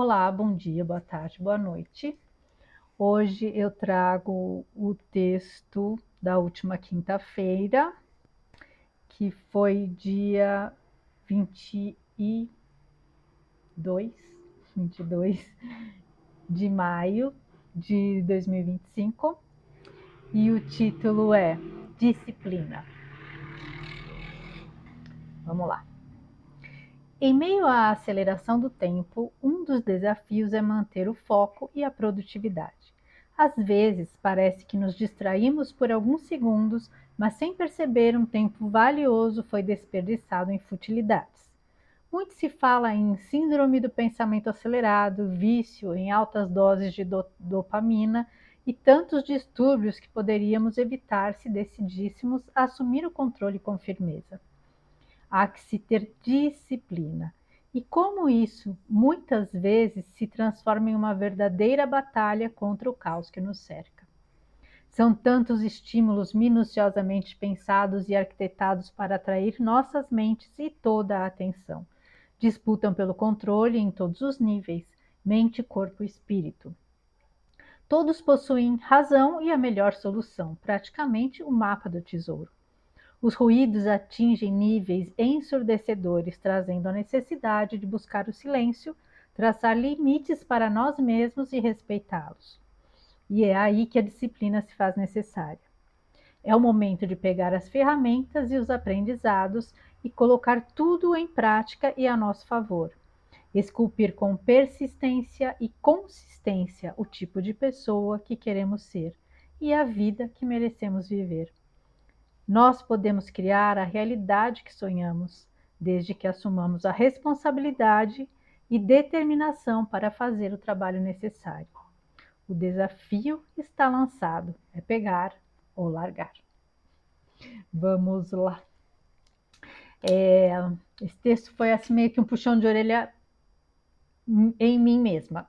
Olá, bom dia, boa tarde, boa noite. Hoje eu trago o texto da última quinta-feira, que foi dia 22, 22 de maio de 2025, e o título é Disciplina. Vamos lá. Em meio à aceleração do tempo, um dos desafios é manter o foco e a produtividade. Às vezes, parece que nos distraímos por alguns segundos, mas sem perceber, um tempo valioso foi desperdiçado em futilidades. Muito se fala em síndrome do pensamento acelerado, vício em altas doses de dopamina e tantos distúrbios que poderíamos evitar se decidíssemos assumir o controle com firmeza. Há que se ter disciplina. E como isso muitas vezes se transforma em uma verdadeira batalha contra o caos que nos cerca. São tantos estímulos minuciosamente pensados e arquitetados para atrair nossas mentes e toda a atenção. Disputam pelo controle em todos os níveis, mente, corpo e espírito. Todos possuem razão e a melhor solução, praticamente o mapa do tesouro. Os ruídos atingem níveis ensurdecedores, trazendo a necessidade de buscar o silêncio, traçar limites para nós mesmos e respeitá-los. E é aí que a disciplina se faz necessária. É o momento de pegar as ferramentas e os aprendizados e colocar tudo em prática e a nosso favor. Esculpir com persistência e consistência o tipo de pessoa que queremos ser e a vida que merecemos viver. Nós podemos criar a realidade que sonhamos, desde que assumamos a responsabilidade e determinação para fazer o trabalho necessário. O desafio está lançado, é pegar ou largar. Vamos lá. Esse texto foi assim meio que um puxão de orelha em mim mesma.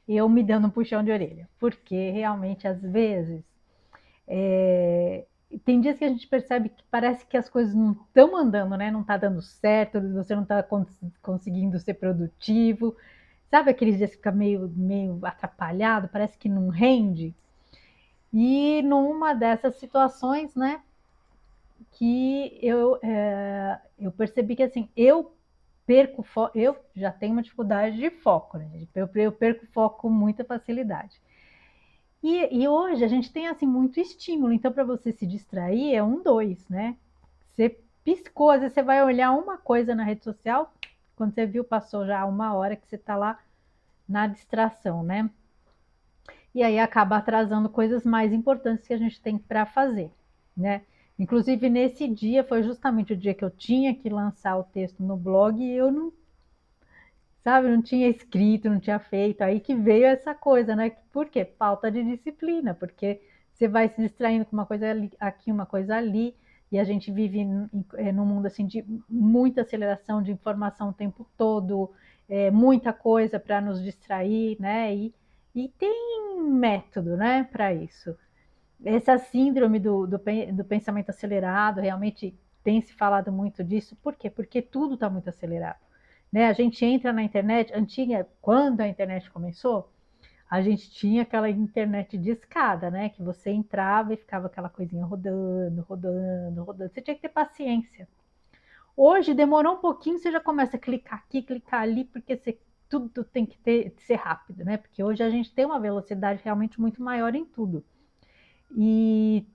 Eu me dando um puxão de orelha, porque realmente às vezes tem dias que a gente percebe que parece que as coisas não estão andando, né? Não está dando certo, você não está conseguindo ser produtivo. Sabe aqueles dias que fica meio atrapalhado, parece que não rende? E numa dessas situações, né, que eu percebi que assim, eu já tenho uma dificuldade de foco, né? Eu perco foco com muita facilidade. E hoje a gente tem assim muito estímulo, então para você se distrair é um, dois, né? Você piscou, às vezes você vai olhar uma coisa na rede social, quando você viu, passou já uma hora que você está lá na distração, né? E aí acaba atrasando coisas mais importantes que a gente tem para fazer, né? Inclusive nesse dia foi justamente o dia que eu tinha que lançar o texto no blog e eu não, sabe, não tinha escrito, não tinha feito. Aí que veio essa coisa, né? Por quê? Falta de disciplina, porque você vai se distraindo com uma coisa ali, aqui, uma coisa ali, e a gente vive num mundo assim de muita aceleração de informação o tempo todo, muita coisa para nos distrair, né? E tem método, né, para isso. Essa síndrome do pensamento acelerado, realmente tem se falado muito disso. Por quê? Porque tudo está muito acelerado. Né? A gente entra na internet, antiga, quando a internet começou, a gente tinha aquela internet de escada, né? Que você entrava e ficava aquela coisinha rodando, rodando, rodando. Você tinha que ter paciência. Hoje demorou um pouquinho, você já começa a clicar aqui, clicar ali, porque tudo tem que ser rápido, né? Porque hoje a gente tem uma velocidade realmente muito maior em tudo. E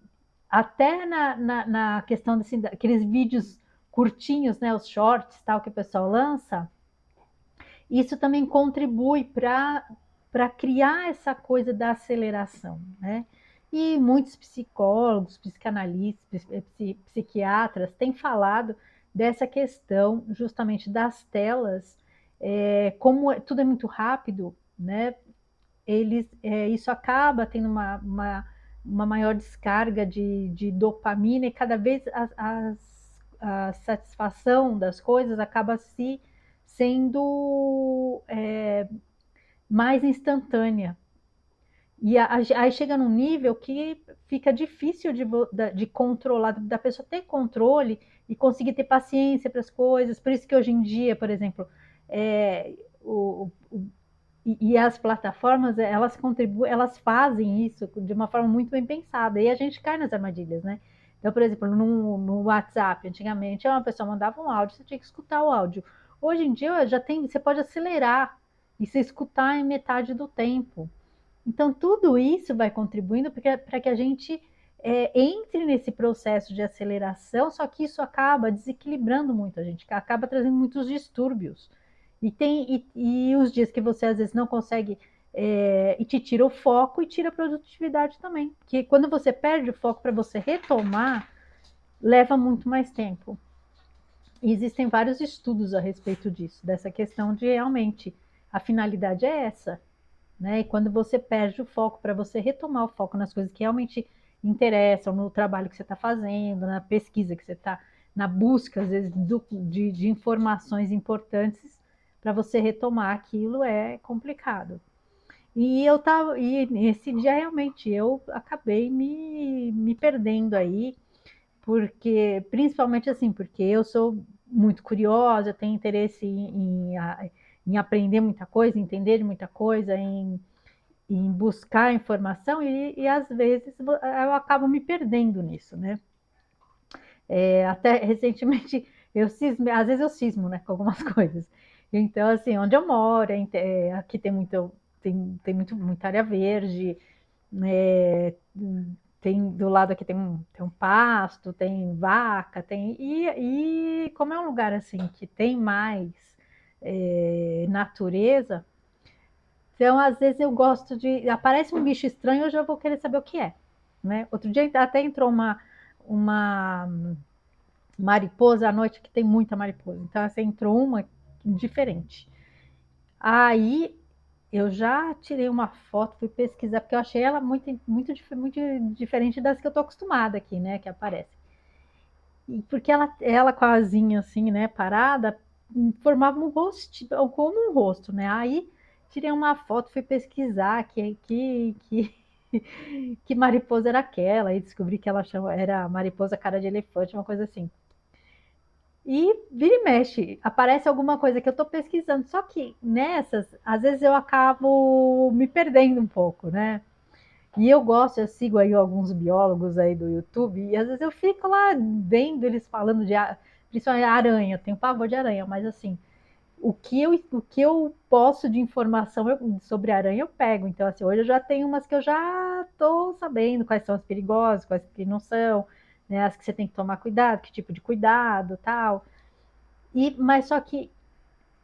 até na questão assim, daqueles vídeos curtinhos, né? Os shorts, tal, que o pessoal lança, isso também contribui para criar essa coisa da aceleração, né? E muitos psicólogos, psicanalistas, psiquiatras têm falado dessa questão justamente das telas, como tudo é muito rápido, né? Isso acaba tendo uma maior descarga de dopamina e cada vez a satisfação das coisas acaba se sendo mais instantânea. E aí chega num nível que fica difícil de controlar, da pessoa ter controle e conseguir ter paciência para as coisas. Por isso que hoje em dia, por exemplo, é, o, E as plataformas, elas contribuem, elas fazem isso de uma forma muito bem pensada, e a gente cai nas armadilhas, né? Então, por exemplo, no WhatsApp, antigamente, uma pessoa mandava um áudio, você tinha que escutar o áudio. Hoje em dia já tem, você pode acelerar e se escutar em metade do tempo. Então, tudo isso vai contribuindo para que a gente entre nesse processo de aceleração, só que isso acaba desequilibrando muito a gente, acaba trazendo muitos distúrbios. E os dias que você às vezes não consegue, e te tira o foco e tira a produtividade também. Porque quando você perde o foco para você retomar, leva muito mais tempo. E existem vários estudos a respeito disso, dessa questão de realmente a finalidade é essa, né? E quando você perde o foco, para você retomar o foco nas coisas que realmente interessam, no trabalho que você está fazendo, na pesquisa que você está, na busca, às vezes, de informações importantes, para você retomar aquilo é complicado. E nesse dia realmente eu acabei me perdendo aí, porque principalmente assim, porque eu sou muito curiosa, tenho interesse em aprender muita coisa, entender muita coisa, em buscar informação e às vezes eu acabo me perdendo nisso, né? Até recentemente às vezes eu cismo, né, com algumas coisas. Então, assim, onde eu moro, aqui muita área verde, né, tem do lado aqui tem um pasto, tem vaca, e como é um lugar assim que tem mais natureza, então, às vezes eu gosto de. Aparece um bicho estranho, eu já vou querer saber o que é. Né? Outro dia até entrou uma mariposa à noite, que tem muita mariposa. Então, assim, entrou uma diferente. Aí eu já tirei uma foto, fui pesquisar, porque eu achei ela muito diferente das que eu tô acostumada aqui, né? Que aparece. E porque ela com a asinha assim, né, parada, formava um rosto, como um rosto, né? Aí tirei uma foto, fui pesquisar que mariposa era aquela, e descobri que ela era mariposa cara de elefante, uma coisa assim. E vira e mexe, aparece alguma coisa que eu estou pesquisando, só que nessas, às vezes eu acabo me perdendo um pouco, né? E eu sigo aí alguns biólogos aí do YouTube, e às vezes eu fico lá vendo eles falando principalmente aranha, eu tenho pavor de aranha, mas assim, o que eu posso de informação sobre aranha eu pego. Então, assim, hoje eu já tenho umas que eu já estou sabendo quais são as perigosas, quais que não são, né? As que você tem que tomar cuidado, que tipo de cuidado, tal. Mas só que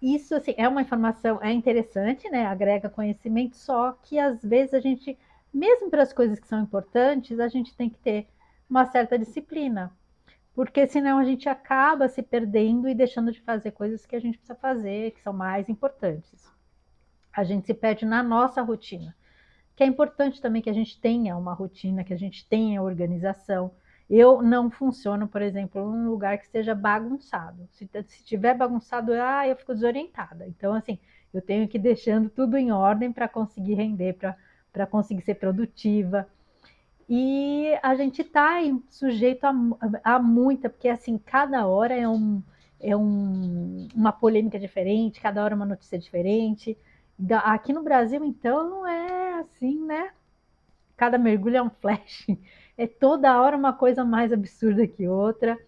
isso assim, é uma informação, é interessante, né? Agrega conhecimento, só que às vezes a gente, mesmo para as coisas que são importantes, a gente tem que ter uma certa disciplina, porque senão a gente acaba se perdendo e deixando de fazer coisas que a gente precisa fazer, que são mais importantes. A gente se perde na nossa rotina, que é importante também que a gente tenha uma rotina, que a gente tenha organização. Eu não funciono, por exemplo, num lugar que esteja bagunçado. Se tiver bagunçado, eu fico desorientada. Então, assim, eu tenho que ir deixando tudo em ordem para conseguir render, para conseguir ser produtiva. E a gente está sujeito a muita, porque assim, cada hora uma polêmica diferente, cada hora uma notícia diferente. Aqui no Brasil, então, não é assim, né? Cada mergulho é um flash. É toda hora uma coisa mais absurda que outra.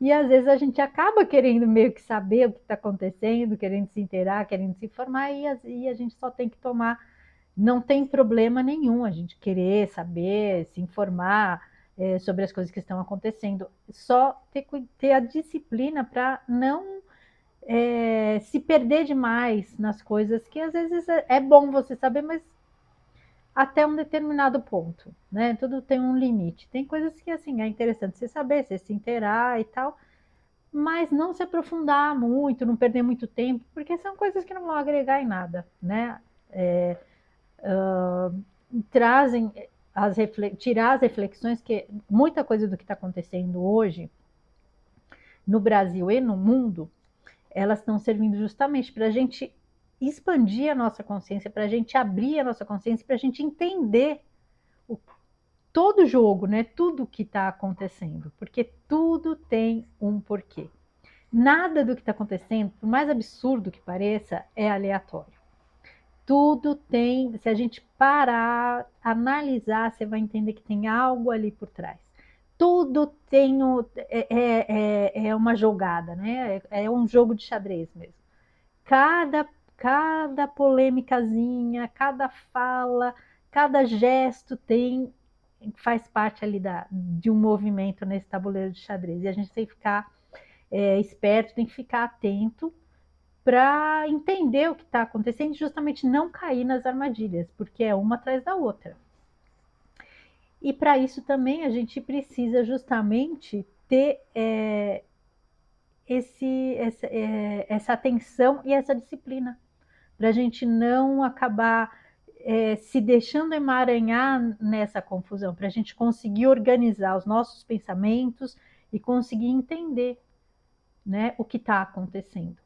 E às vezes a gente acaba querendo meio que saber o que está acontecendo, querendo se inteirar, querendo se informar, e a gente só tem que tomar. Não tem problema nenhum a gente querer saber, se informar sobre as coisas que estão acontecendo. Só ter a disciplina para não se perder demais nas coisas que às vezes é bom você saber, mas até um determinado ponto, né? Tudo tem um limite. Tem coisas que assim é interessante você saber, você se inteirar e tal, mas não se aprofundar muito, não perder muito tempo, porque são coisas que não vão agregar em nada, né? Trazem tirar as reflexões que muita coisa do que está acontecendo hoje no Brasil e no mundo, elas estão servindo justamente para a gente expandir a nossa consciência, para a gente abrir a nossa consciência, para a gente entender o, todo o jogo, né? Tudo que está acontecendo, porque tudo tem um porquê. Nada do que está acontecendo, por mais absurdo que pareça, é aleatório. tudo tem, se a gente parar, analisar, você vai entender que tem algo ali por trás. Tudo tem é uma jogada, né? É um jogo de xadrez mesmo. Cada, cada polêmicazinha, cada fala, cada gesto faz parte ali de um movimento nesse tabuleiro de xadrez. E a gente tem que ficar esperto, tem que ficar atento para entender o que está acontecendo e justamente não cair nas armadilhas, porque é uma atrás da outra. E para isso também a gente precisa justamente ter essa atenção e essa disciplina, para a gente não acabar se deixando emaranhar nessa confusão, para a gente conseguir organizar os nossos pensamentos e conseguir entender, né, o que está acontecendo.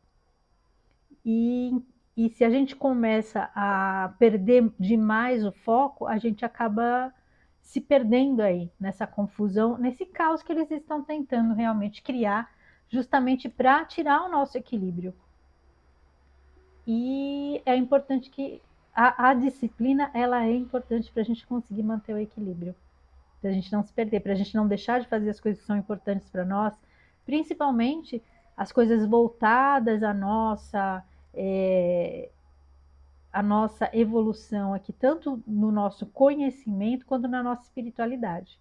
E se a gente começa a perder demais o foco, a gente acaba se perdendo aí nessa confusão, nesse caos que eles estão tentando realmente criar, justamente para tirar o nosso equilíbrio. E é importante que a disciplina ela é importante para a gente conseguir manter o equilíbrio, para a gente não se perder, para a gente não deixar de fazer as coisas que são importantes para nós, principalmente as coisas voltadas à nossa evolução aqui, tanto no nosso conhecimento quanto na nossa espiritualidade.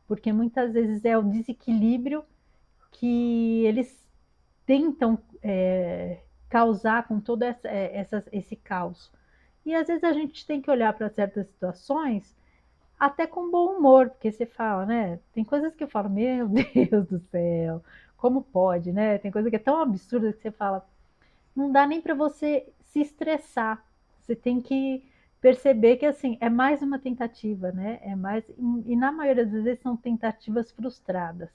Porque muitas vezes é o desequilíbrio que eles tentam causar com todo esse caos. E às vezes a gente tem que olhar para certas situações até com bom humor, porque você fala, né? Tem coisas que eu falo, meu Deus do céu, como pode, né? Tem coisa que é tão absurda que você fala, não dá nem para você se estressar. Você tem que perceber que assim é mais uma tentativa, né? É mais e na maioria das vezes são tentativas frustradas.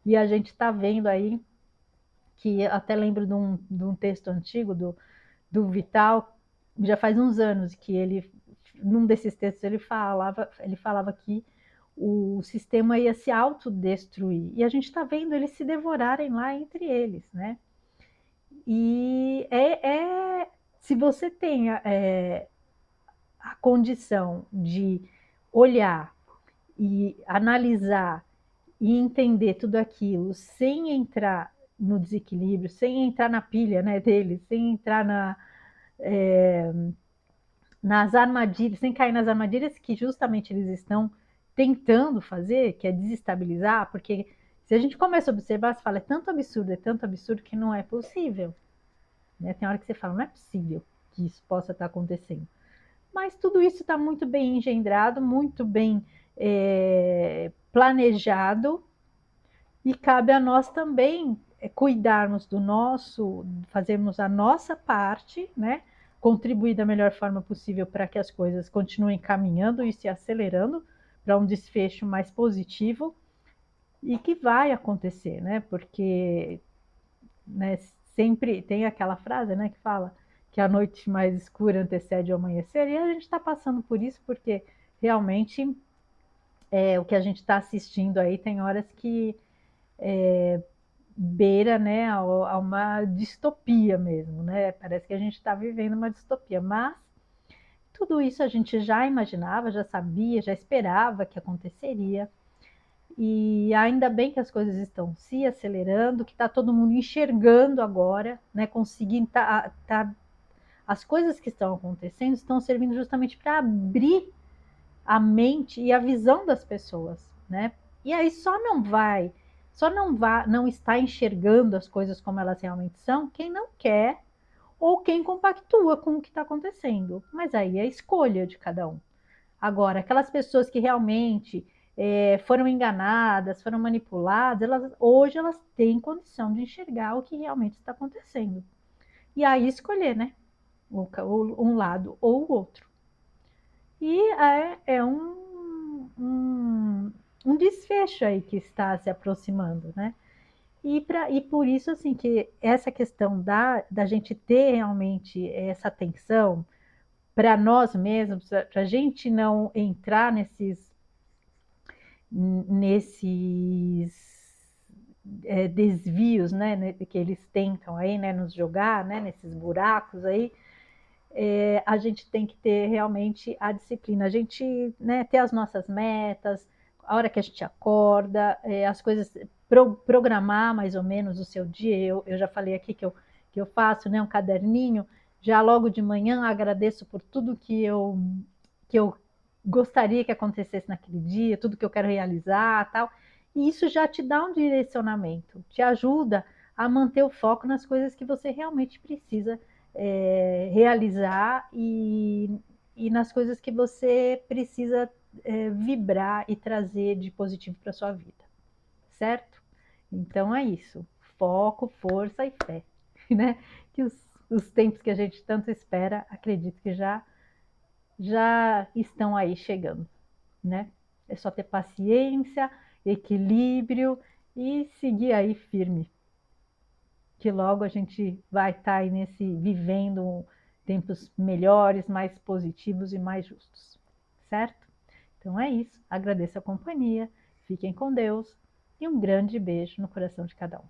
E a gente está vendo aí que até lembro de um texto antigo do Vital, já faz uns anos que ele, num desses textos ele falava que o sistema ia se autodestruir. E a gente está vendo eles se devorarem lá entre eles, né? E se você tem a condição de olhar e analisar e entender tudo aquilo sem entrar no desequilíbrio, sem entrar na pilha, né, deles, sem entrar nas armadilhas, sem cair nas armadilhas que justamente eles estão tentando fazer, que é desestabilizar, porque se a gente começa a observar, você fala, é tanto absurdo que não é possível. Né? Tem hora que você fala, não é possível que isso possa estar acontecendo. Mas tudo isso está muito bem engendrado, muito bem planejado, e cabe a nós também cuidarmos do nosso, fazermos a nossa parte, né? Contribuir da melhor forma possível para que as coisas continuem caminhando e se acelerando para um desfecho mais positivo e que vai acontecer, né? Porque, né, sempre tem aquela frase, né, que fala que a noite mais escura antecede o amanhecer, e a gente está passando por isso porque realmente o que a gente está assistindo aí tem horas que beira, né, a uma distopia mesmo, né? Parece que a gente está vivendo uma distopia, mas tudo isso a gente já imaginava, já sabia, já esperava que aconteceria. E ainda bem que as coisas estão se acelerando, que está todo mundo enxergando agora, né? Conseguindo as coisas que estão acontecendo estão servindo justamente para abrir a mente e a visão das pessoas, né? E aí não está enxergando as coisas como elas realmente são, quem não quer ou quem compactua com o que está acontecendo. Mas aí é a escolha de cada um. Agora, aquelas pessoas que realmente foram enganadas, foram manipuladas, hoje elas têm condição de enxergar o que realmente está acontecendo. E aí escolher, né? Um lado ou o outro. E é um desfecho aí que está se aproximando, né? E por isso, assim, que essa questão da gente ter realmente essa atenção para nós mesmos, para a gente não entrar nesses desvios, né, que eles tentam aí, né, nos jogar, né, nesses buracos aí, a gente tem que ter realmente a disciplina, a gente, né, ter as nossas metas, a hora que a gente acorda, as coisas, programar mais ou menos o seu dia. Eu já falei aqui que eu faço, né, um caderninho, já logo de manhã agradeço por tudo que eu gostaria que acontecesse naquele dia, tudo que eu quero realizar, tal. E isso já te dá um direcionamento, te ajuda a manter o foco nas coisas que você realmente precisa realizar e nas coisas que você precisa vibrar e trazer de positivo para sua vida, certo? Então é isso, foco, força e fé, né? Que os tempos que a gente tanto espera, acredito que já estão aí chegando, né? É só ter paciência, equilíbrio e seguir aí firme, que logo a gente vai estar aí vivendo tempos melhores, mais positivos e mais justos, certo? Então é isso. Agradeço a companhia, fiquem com Deus e um grande beijo no coração de cada um.